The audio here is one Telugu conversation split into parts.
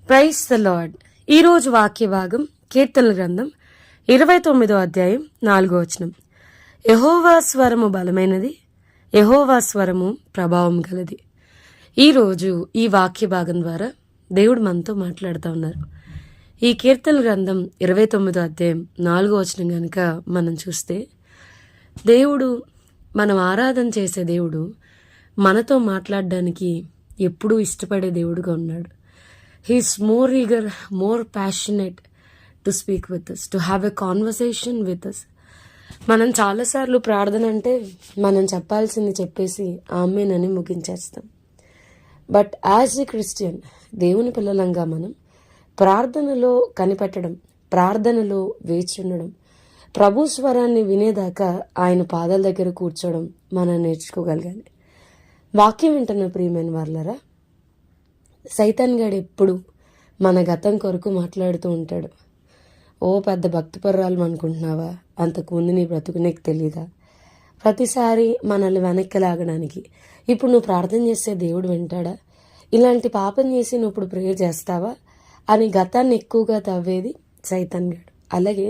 Praise the lord. ఈరోజు వాక్య భాగం కీర్తనల గ్రంథం 29వ అధ్యాయం 4వ వచనం. యెహోవా స్వరము బలమైనది, యెహోవా స్వరము ప్రభావం గలది. ఈరోజు ఈ వాక్య భాగం ద్వారా దేవుడు మనతో మాట్లాడుతూ ఉన్నారు. ఈ కీర్తనల గ్రంథం 29వ అధ్యాయం 4వ వచనం కనుక మనం చూస్తే, దేవుడు, మనం ఆరాధన చేసే దేవుడు మనతో మాట్లాడడానికి ఎప్పుడూ ఇష్టపడే దేవుడుగా ఉన్నాడు. He is more eager, more passionate to speak with us, to have a conversation with us. మనం చాలాసార్లు ప్రార్థన అంటే మనం చెప్పాల్సింది చెప్పేసి ఆమేనని ముగించేస్తాం. బట్ యాజ్ ఎ క్రిస్టియన్, దేవుని పిల్లలంగా మనం ప్రార్థనలో కనిపెట్టడం, ప్రార్థనలో వేచి ఉండడం, ప్రభు స్వరాన్ని వినేదాకా ఆయన పాదాల దగ్గర కూర్చోవడం మనం నేర్చుకోగలగాలి. వాక్యం వింటున్న ప్రియమైన వాళ్ళరా, సైతాన్ గాడు ఎప్పుడు మన గతం కొరకు మాట్లాడుతూ ఉంటాడు. ఓ పెద్ద భక్తిపరురాలు అనుకుంటున్నావా? అంతకుముందు నీ బ్రతుకు నీకు తెలీదా? ప్రతిసారి మనల్ని వెనక్కి లాగడానికి ఇప్పుడు నువ్వు ప్రార్థన చేస్తే దేవుడు వింటాడా? ఇలాంటి పాపం చేసి నువ్వు ఇప్పుడు ప్రేయర్ చేస్తావా అని గతాన్ని ఎక్కువగా తవ్వేది సైతాన్ గాడు. అలాగే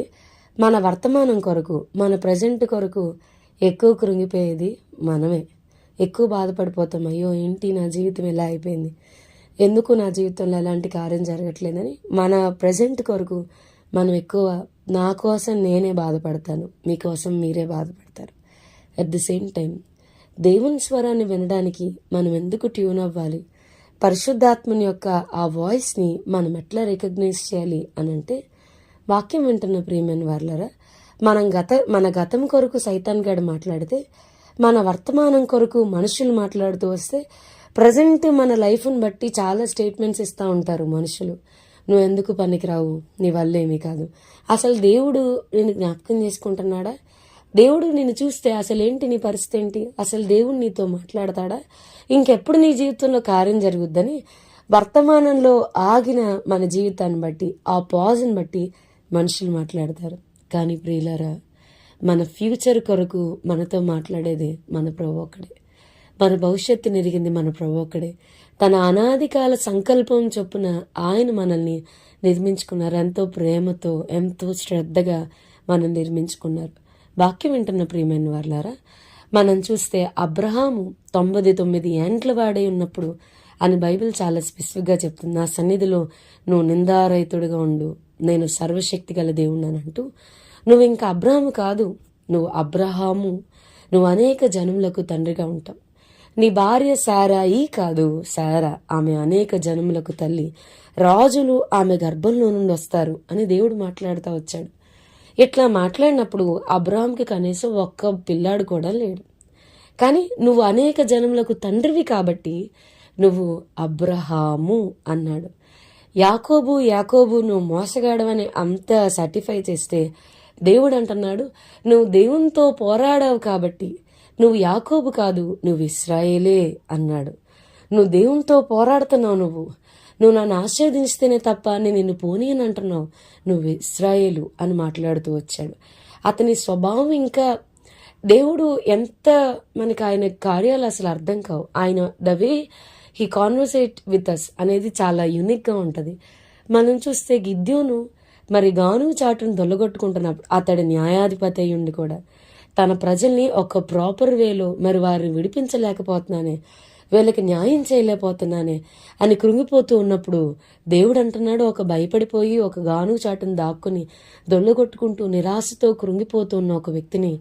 మన వర్తమానం కొరకు, మన ప్రజెంట్ కొరకు ఎక్కువ కృంగిపోయేది మనమే. ఎక్కువ బాధపడిపోతాం, అయ్యో ఏంటి నా జీవితం ఎలా అయిపోయింది, ఎందుకు నా జీవితంలో ఎలాంటి కార్యం జరగట్లేదని మన ప్రజెంట్ కొరకు మనం ఎక్కువ నా కోసం నేనే బాధపడతాను, మీకోసం మీరే బాధపడతారు. అట్ ది సేమ్ టైం దేవుని స్వరాన్ని వినడానికి మనం ఎందుకు ట్యూన్ అవ్వాలి? పరిశుద్ధాత్మని యొక్క ఆ వాయిస్ని మనం ఎట్లా రికగ్నైజ్ చేయాలి అని అంటే, వాక్యం వింటున్న ప్రియమైన వాళ్ళరా, మన గతం కొరకు సైతాన్ గాడు మాట్లాడితే, మన వర్తమానం కొరకు మనుషులు మాట్లాడుతూ వస్తే, ప్రజెంట్ మన లైఫ్ని బట్టి చాలా స్టేట్మెంట్స్ ఇస్తూ ఉంటారు మనుషులు. నువ్వు ఎందుకు పనికిరావు, నీ వల్ల ఏమీ కాదు. అసలు దేవుడు నేను జ్ఞాపకం చేసుకుంటున్నాడా? దేవుడు నిన్ను చూస్తే అసలు ఏంటి నీ పరిస్థితి ఏంటి? అసలు దేవుడు నీతో మాట్లాడతాడా? ఇంకెప్పుడు నీ జీవితంలో కార్యం జరుగుద్దని వర్తమానంలో ఆగిన మన జీవితాన్ని బట్టి, ఆ పాజ్ని బట్టి మనుషులు మాట్లాడతారు. కానీ ప్రియులారా, మన ఫ్యూచర్ కొరకు మనతో మాట్లాడేది మన ప్రభు ఒక్కడే. మన భవిష్యత్తుని ఎరిగింది మన ప్రభు ఒక్కడే. తన అనాదికాల సంకల్పం చొప్పున ఆయన మనల్ని నిర్మించుకున్నారు. ఎంతో ప్రేమతో, ఎంతో శ్రద్ధగా మనం నిర్మించుకున్నారు. వాక్యం వింటున్న ప్రియమైన వాళ్ళారా, మనం చూస్తే అబ్రహాము 99 ఏండ్ల వాడై ఉన్నప్పుడు అని బైబిల్ చాలా స్పెసిఫిక్గా చెప్తుంది. నా సన్నిధిలో నువ్వు నిందారహితుడిగా ఉండు, నేను సర్వశక్తి గల దేవుణ్ణనంటూ, నువ్వు ఇంకా అబ్రహాము కాదు, నువ్వు అబ్రహాము, నువ్వు అనేక జనములకు తండ్రిగా ఉంటావు. నీ భార్య శారాయి కాదు, శారా, ఆమె అనేక జనములకు తల్లి, రాజులు ఆమె గర్భంలో నుండి వస్తారు అని దేవుడు మాట్లాడుతూ వచ్చాడు. ఇట్లా మాట్లాడినప్పుడు అబ్రహాంకి కనీసం ఒక్క పిల్లాడు కూడా లేడు. కానీ నువ్వు అనేక జనములకు తండ్రివి కాబట్టి నువ్వు అబ్రహాము అన్నాడు. యాకోబు నువ్వు మోసగాడవని అంత సర్టిఫై చేస్తే దేవుడు అంటున్నాడు, నువ్వు దేవునితో పోరాడావు కాబట్టి నువ్వు యాకోబు కాదు, నువ్వు ఇశ్రాయేలే అన్నాడు. నువ్వు దేవునితో పోరాడుతున్నావు, నువ్వు నన్ను ఆశీర్వదించితేనే తప్ప నేను నిన్ను పోనీ అని అంటున్నావు, నువ్వు ఇశ్రాయేలు అని మాట్లాడుతూ వచ్చాడు. అతని స్వభావం ఇంకా దేవుడు ఎంత మనకి ఆయన కార్యాలు అసలు అర్థం కావు. ఆయన the way he conversate with us అనేది చాలా యూనిక్గా ఉంటుంది. మనం చూస్తే గిద్యోను మరి గాను చాటును దొల్లగొట్టుకుంటున్నప్పుడు అతడి న్యాయాధిపతి అయి ఉండి కూడా తన ప్రజల్ని ఒక ప్రాపర్ వేలో మరి వారిని విడిపించలేకపోతున్నానే, వీళ్ళకి న్యాయం చేయలేకపోతున్నానే అని కృంగిపోతూ ఉన్నప్పుడు దేవుడు అంటున్నాడు, ఒక భయపడిపోయి ఒక గాను చాటును దాక్కుని దొల్లగొట్టుకుంటూ నిరాశతో కృంగిపోతూ ఉన్న ఒక వ్యక్తిని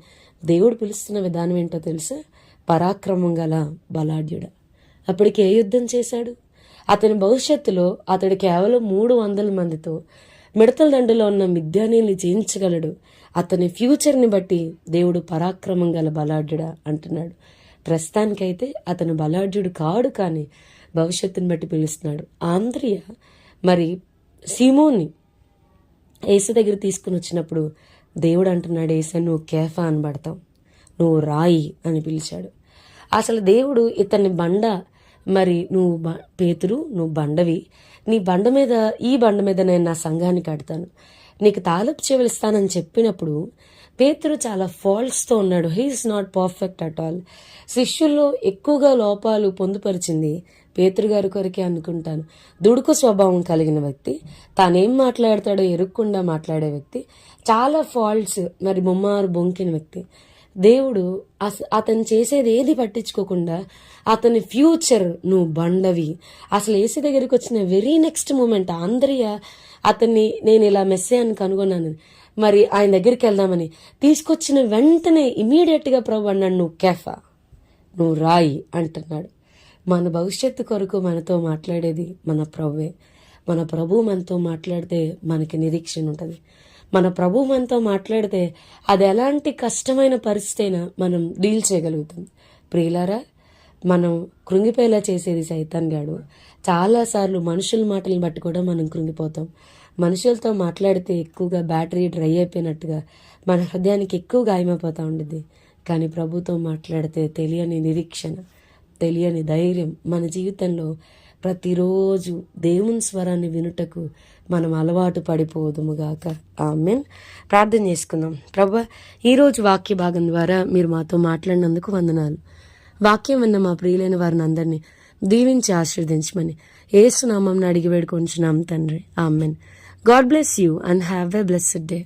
దేవుడు పిలుస్తున్న విధానం ఏంటో తెలుసా? పరాక్రమం గల బలాఢ్యుడ. అప్పటికి ఏ యుద్ధం చేశాడు? అతని భవిష్యత్తులో అతడు కేవలం 300 మందితో మిడతల దండులో ఉన్న మిద్యానీల్ని జయించగలడు. అతని ఫ్యూచర్ని బట్టి దేవుడు పరాక్రమం గల బలాఢ్యుడా అంటున్నాడు. ప్రస్తుతానికైతే అతను బలాఢ్యుడు కాడు, కానీ భవిష్యత్తుని బట్టి పిలుస్తున్నాడు. ఆంద్రియ మరి సీమోన్ని యేసు దగ్గర తీసుకుని వచ్చినప్పుడు దేవుడు అంటున్నాడు, యేసు నువ్వు కేఫా అని పడతావు, నువ్వు రాయి అని పిలిచాడు. అసలు దేవుడు ఇతన్ని బండ, మరి నువ్వు పేతురు, నువ్వు బండవి, నీ బండ మీద, ఈ బండ మీద నేను నా సంఘాన్ని కడతాను, నీకు తాలపు చెవులు ఇస్తానని చెప్పినప్పుడు పేతురు చాలా ఫాల్ట్స్తో ఉన్నాడు. He is not perfect at all. శిష్యుల్లో ఎక్కువగా లోపాలు పొందుపరిచింది పేతురు గారి కొరకే అనుకుంటాను. దుడుకు స్వభావం కలిగిన వ్యక్తి, తానేం మాట్లాడతాడో ఎరుక్కుండా మాట్లాడే వ్యక్తి, చాలా ఫాల్ట్స్, మరి ముమ్మారు బొంకిన వ్యక్తి. దేవుడు అతను చేసేది ఏది పట్టించుకోకుండా అతని ఫ్యూచర్ నువ్వు బండవి. అసలు ఏసీ దగ్గరికి వచ్చిన వెరీ నెక్స్ట్ మూమెంట్ ఆంధ్రయ అతన్ని నేను ఇలా మెస్సేయని కనుగొన్నాను, మరి ఆయన దగ్గరికి వెళ్దామని తీసుకొచ్చిన వెంటనే ఇమీడియట్గా ప్రభు అన్నాడు, నువ్వు కేఫా, నువ్వు రాయి అంటున్నాడు. మన భవిష్యత్తు కొరకు మనతో మాట్లాడేది మన ప్రభువే. మన ప్రభు మనతో మాట్లాడితే మనకి నిరీక్షణ ఉంటుంది. మన ప్రభు మనతో మాట్లాడితే అది ఎలాంటి కష్టమైన పరిస్థితి అయినా మనం డీల్ చేయగలుగుతాం. ప్రియులారా, మనం కృంగిపోయేలా చేసేది సైతాన్ గాడు. చాలాసార్లు మనుషుల మాటలను బట్టి కూడా మనం కృంగిపోతాం. మనుషులతో మాట్లాడితే ఎక్కువగా బ్యాటరీ డ్రై అయిపోయినట్టుగా మన హృదయానికి ఎక్కువ గాయమైపోతూ ఉండేది. కానీ ప్రభుతో మాట్లాడితే తెలియని నిరీక్షణ, తెలియని ధైర్యం మన జీవితంలో ప్రతిరోజు దేవుని స్వరాన్ని వినుటకు మనం అలవాటు పడిపోదుముగాక. ఆమేన్. ప్రార్థన చేసుకుందాం. ప్రభువా, ఈరోజు వాక్య భాగం ద్వారా మీరు మాతో మాట్లాడినందుకు వందనాలు. వాక్యం విన్న మా ప్రియులైన వారిని అందరినీ దీవించి ఆశీర్వదించమని యేసు నామమున అడిగి వేడుకొంచున్నాం తండ్రి. Amen. God bless you and have a blessed day.